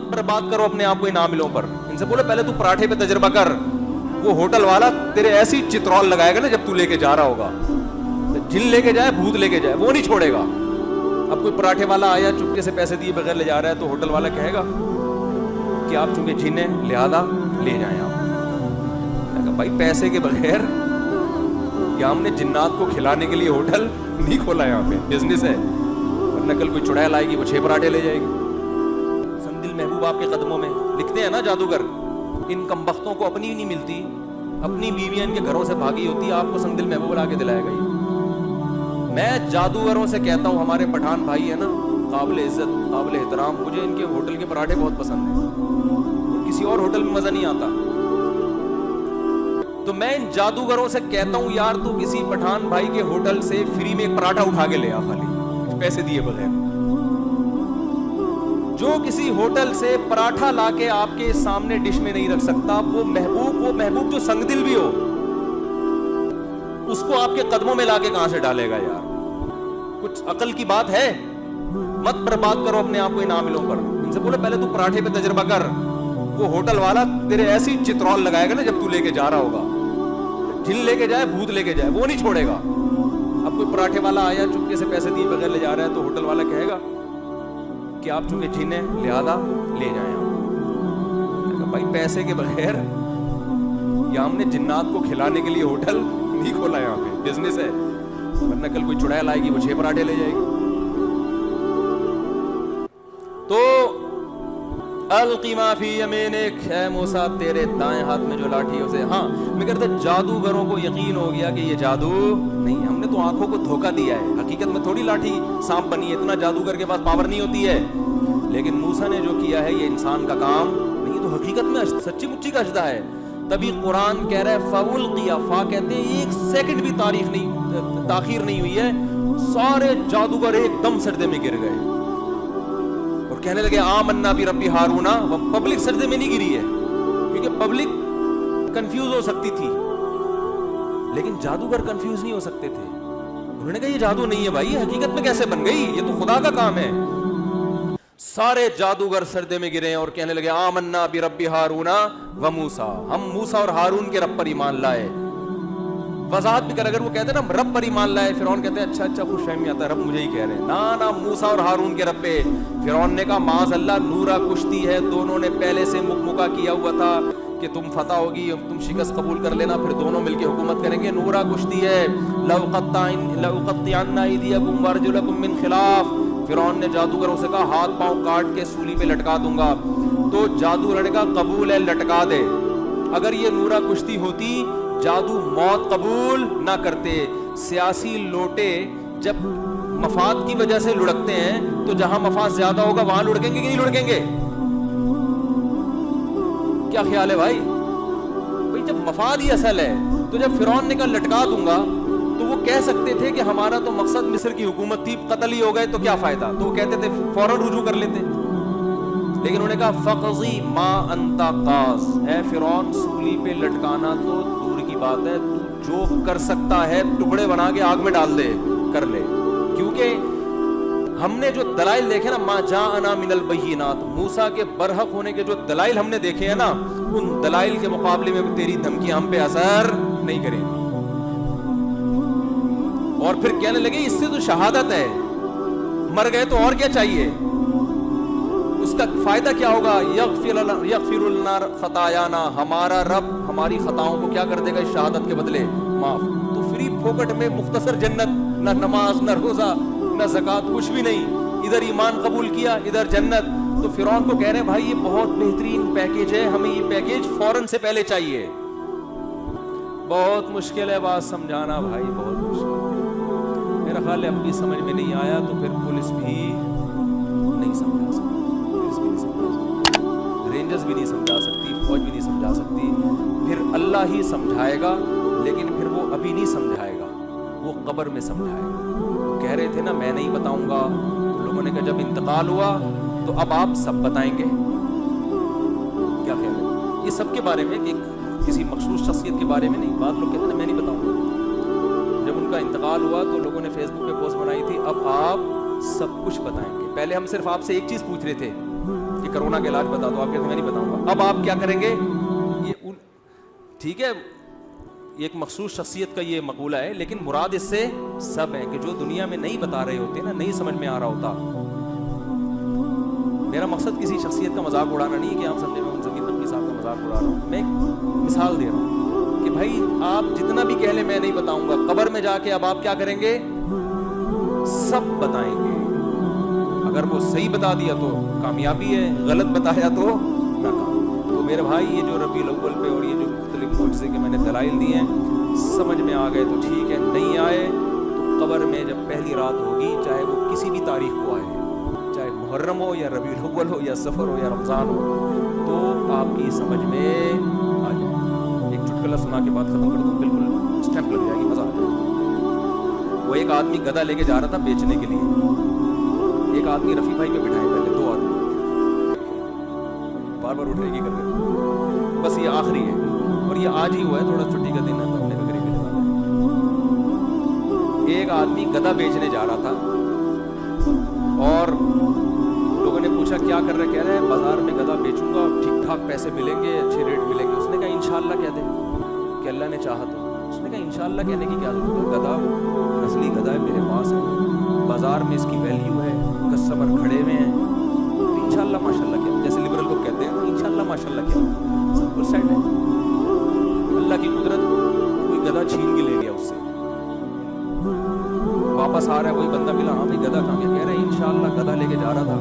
मत बर्बाद करो अपने आप को इन आमिलों पर। इनसे बोलो पहले तू पराठे पे तजर्बा कर, वो होटल वाला तेरे ऐसी चित्रौल लगाएगा ना जब तू लेके जा रहा होगा, जिन लेके जाए भूत लेके जाए वो नहीं छोड़ेगा। अब कोई पराठे वाला आया चुपके से पैसे दिए बगैर ले जा रहा है तो होटल वाला कहेगा कि आप चूंकि जिन है लिहाजा ले जाएं आप। भाई पैसे के बगैर या हमने जिन्नात को खिलाने के लिए होटल नहीं खोला, यहाँ पे बिजनेस है, वरना कल कोई चुड़ैल आएगी वो 6 पराठे ले जाएगी। संदिल महबूब आपके कदमों में, लिखते हैं ना जादूगर, इन कमबख्तों को अपनी नहीं मिलती, अपनी बीवियां इनके घरों से भागी होती है, आपको संदिल महबूब ला के दिलाएगा ये। मैं जादूगरों से कहता हूँ, हमारे पठान भाई है ना, काबिल इज्जत काबिल एहतराम, मुझे इनके होटल के पराठे बहुत पसंद हैं, किसी और होटल में मजा नहीं आता। तो मैं इन जादूगरों से कहता हूँ यार तू किसी पठान भाई के होटल से फ्री में एक पराठा उठा के ले आ, खाली पैसे दिए बगैर। जो किसी होटल से पराठा लाके आपके सामने डिश में नहीं रख सकता, वो महबूब जो संगदिल भी हो, उसको आपके कदमों में लाके कहां से डालेगा यार? कुछ अकल की बात है? मत बर्बाद करो अपने आप को इन आमिलों पर। इनसे बोलो पहले तू पराठे पे तजर्बा कर, वो होटल वाला तेरे ऐसी चित्रौल लगाएगा ना जब तू लेके जा रहा होगा, जिन लेके जाए भूत लेके जाए वो नहीं छोड़ेगा। अब कोई पराठे वाला आया चुपके से पैसे दिए बगैर ले जा रहा है तो होटल वाला कहेगा कि आप चूंकि जिन है लिहाजा ले जाएं आप। भाई पैसे के बगैर या हमने जिन्नात को खिलाने के लिए होटल नहीं खोला, यहाँ पे बिजनेस है, वरना कल कोई चुड़ैल आएगी वो 6 पराठे ले जाएगी। तो अलकी माफी यमीनिक, है मूसा तेरे दाएं हाथ में जो लाठी है उसे। हाँ मैं कहता जादूगरों को यकीन हो गया कि ये जादू नहीं, हमने तो आंखों को धोखा दिया है, हकीकत में थोड़ी लाठी सांप बनी है, इतना जादूगर के पास पावर नहीं होती है। लेकिन मूसा ने जो किया है ये इंसान का काम नहीं, तो हकीकत में सच्ची मुच्ची का अजदा है। तभी कुरान कह रहा है फउल किया, फा कहते हैं 1 सेकंड भी ताखीर नहीं हुई है, सारे जादूगर एकदम सजदे में गिर गए और कहने लगे आमन्ना भी रब्बी हारूना। पब्लिक सजदे में नहीं गिरी है क्योंकि पब्लिक कंफ्यूज हो सकती थी, लेकिन जादूगर कंफ्यूज नहीं हो सकते थे। उन्होंने कहा ये जादू नहीं है भाई, ये हकीकत में कैसे बन गई, ये तो खुदा का काम है। सारे जादूगर सजदे में गिरे और कहने लगे आमन्ना भी रब्बी हारूना व मूसा, हम मूसा और हारून के रब पर ईमान लाए। वजाहत भी कर, अगर वो कहते ना रब पर ईमान लाए, फिरौन कहते अच्छा खुश फहमी आता है रब मुझे ही कह रहे हैं, ना मूसा और हारून के रब पे। फिरौन ने कहा माज़ अल्लाह नूरा कुश्ती है, दोनों ने पहले से मुकमुका किया हुआ था कि तुम फतह होगी, तुम शिकस्त कबूल कर लेना, फिर दोनों मिलके हुकूमत करेंगे, नूरा कुश्ती है। लउक़त्तिअन्ना अयदियकुम वअरजुलकुम मिन खिलाफ, फिरौन ने जादूगरों से कहा हाथ पांव काट के सूली पे लटका दूंगा। तो जादूगर ने कहा कबूल है लटका दे। अगर ये नूरा कुश्ती होती जादू मौत कबूल ना करते। सियासी लोटे जब मफाद की वजह से लुढ़कते हैं तो जहां मफाद ज्यादा होगा वहां लुढ़केंगे कि नहीं लुढ़केंगे? क्या ख्याल है भाई? जब मफाद ही असल है तो जब फिरौन ने कहा लटका दूंगा तो वो कह सकते थे कि हमारा तो मकसद मिस्र की हुकूमत थी, कत्ल ही हो गए तो क्या फायदा, तो वो कहते थे फौरन रुजू कर लेते। लेकिन उन्होंने कहा फक़ज़ी मा अंता क़ाज़, है फिरौन सूली पे लटकाना तो दूर की बात है, तू जो कर सकता है टुकड़े बना के आग में डाल दे, कर ले। क्योंकि हमने जो दलाइल देखे ना, मा जाअना मिनल बय्यिनात, मूसा के बरहक होने के जो दलाइल हमने देखे हैं ना, उन दलाइल के मुकाबले में तेरी धमकी हम पे असर नहीं करेंगी। और फिर कहने लगे इससे तो शहादत है, मर गए तो और क्या चाहिए, उसका फायदा क्या होगा? यग़फ़िरु लना ख़तायाना, हमारा रब हमारी खताओं को क्या कर देगा इस शहादत के बदले, माफ। तो फ्री फोकट में मुख्तसर जन्नत, न नमाज न रोजा न ज़कात, कुछ भी नहीं, इधर ईमान कबूल किया इधर जन्नत। तो फिरौन को कह रहे हैं भाई ये बहुत बेहतरीन पैकेज है, हमें ये पैकेज फौरन से पहले चाहिए। बहुत मुश्किल है बात समझाना भाई, बहुत मुश्किल। मेरा ख्याल है अब भी समझ में नहीं आया तो फिर पुलिस भी नहीं समझा सकती, पुलिस भी नहीं समझा सकती, रेंजर्स भी नहीं समझा सकती, फौज भी नहीं समझा सकती, फिर अल्लाह ही समझाएगा। लेकिन फिर वो अभी नहीं समझाएगा, वो कब्र में समझाएगा। कह रहे थे ना मैं नहीं बताऊंगा, तो लोगों ने कहा जब इंतकाल हुआ तो अब आप सब बताएंगे। क्या ख्याल है ये सब के बारे में, कि किसी मखसूस शख्सियत के बारे में नहीं, बात लोग कहते हैं मैं नहीं बताऊंगा। जब उनका इंतकाल हुआ तो लोगों ने फेसबुक पे पोस्ट बनाई थी अब आप सब कुछ बताएंगे। पहले हम सिर्फ आपसे एक चीज पूछ रहे थे کہ کرونا کا علاج بتا دو, آپ کہتے ہیں میں نہیں بتاؤں گا. اب آپ کیا کریں گے؟ یہ ٹھیک ہے, ایک مخصوص شخصیت کا یہ مقولہ ہے, لیکن مراد اس سے سب ہیں کہ جو دنیا میں نہیں بتا رہے ہوتے نا, نہیں سمجھ میں آ رہا ہوتا. میرا مقصد کسی شخصیت کا مذاق اڑانا نہیں ہے کہ آپ سمجھے میں منظم نقوی صاحب کا مذاق اڑا رہا ہوں. میں ایک مثال دے رہا ہوں کہ بھائی آپ جتنا بھی کہہ لیں میں نہیں بتاؤں گا, قبر میں جا کے اب آپ کیا کریں گے؟ سب بتائیں گے. اگر وہ صحیح بتا دیا تو کامیابی ہے, غلط بتایا تو ناکام. تو میرے بھائی یہ جو ربیع الاول پہ اور یہ جو مختلف معجزے کے میں نے دلائل دیے ہیں, سمجھ میں آ گئے تو ٹھیک ہے, نہیں آئے تو قبر میں جب پہلی رات ہوگی, چاہے وہ کسی بھی تاریخ کو آئے, چاہے محرم ہو یا ربیع الاول ہو یا سفر ہو یا رمضان ہو, تو آپ کی سمجھ میں آ جائے. ایک چٹکلا سنا کے بات ختم کر دوں, بالکل اسٹیمپ لگ جائے گی, مزہ آ جائے. وہ ایک آدمی گدھا لے کے جا رہا تھا بیچنے کے لیے. ایک آدمی رفیع بھائی پہ بٹھائے, پہلے 2 آدمی بار بار اٹھے گی کر کے, بس یہ آخری ہے اور یہ آج ہی ہوا ہے, تھوڑا چھٹی کا دن ہے تو ہم نے بکری کے لیے. ایک آدمی گدھا بیچنے جا رہا تھا اور لوگوں نے پوچھا کیا کر رہے, کہہ رہے ہیں بازار میں گدھا بیچوں گا, ٹھیک ٹھاک پیسے ملیں گے, اچھے ریٹ ملیں گے. اس نے کہا انشاءاللہ کہہ دے کہ اللہ نے چاہا تو. اس نے کہا انشاءاللہ کہنے کی کیا ضرورت ہے, گدھا نسلی گدھا ہے میرے پاس ہے, بازار میں اس کی ویلیو ہے, کسٹمر کھڑے ہوئے ہیں, انشاءاللہ ماشاءاللہ کیا, جیسے لبرل لوگ کہتے ہیں انشاءاللہ ماشاءاللہ کیا, سب کچھ سیٹ ہے. اللہ کی قدرت, کوئی گدھا چھین کے لے گیا اس سے, واپس آ رہا ہے, وہی بندہ ملا, ہاں بھائی گدھا کہاں گیا, کہہ رہے ہیں انشاءاللہ گدھا لے کے جا رہا تھا,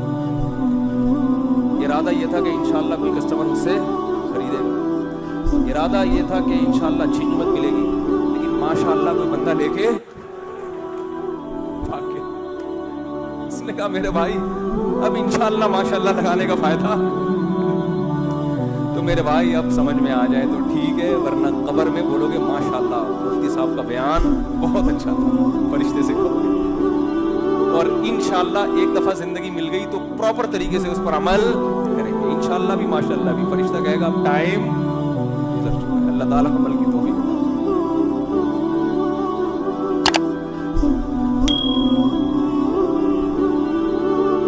ارادہ یہ تھا کہ انشاءاللہ کوئی کسٹمر مجھ سے خریدے گا, ارادہ یہ تھا کہ انشاءاللہ اچھی قیمت ملے گی, لیکن ماشاءاللہ کوئی بندہ لے کے بھاگ کے. اس نے کہا میرے بھائی اب انشاءاللہ ماشاءاللہ لگانے کا فائدہ. تو میرے بھائی اب سمجھ میں آ جائے تو ٹھیک ہے, ورنہ قبر میں بولو گے ماشاءاللہ مفتی صاحب کا بیان بہت اچھا تھا, فرشتے سے کہو گے. اور انشاءاللہ ایک دفعہ زندگی مل گئی تو پراپر طریقے سے اس پر عمل کریں گے, انشاءاللہ بھی ماشاءاللہ بھی. فرشتہ کہے گا اب ٹائم گزر چکا ہے. اللہ تعالیٰ عمل کی توفیق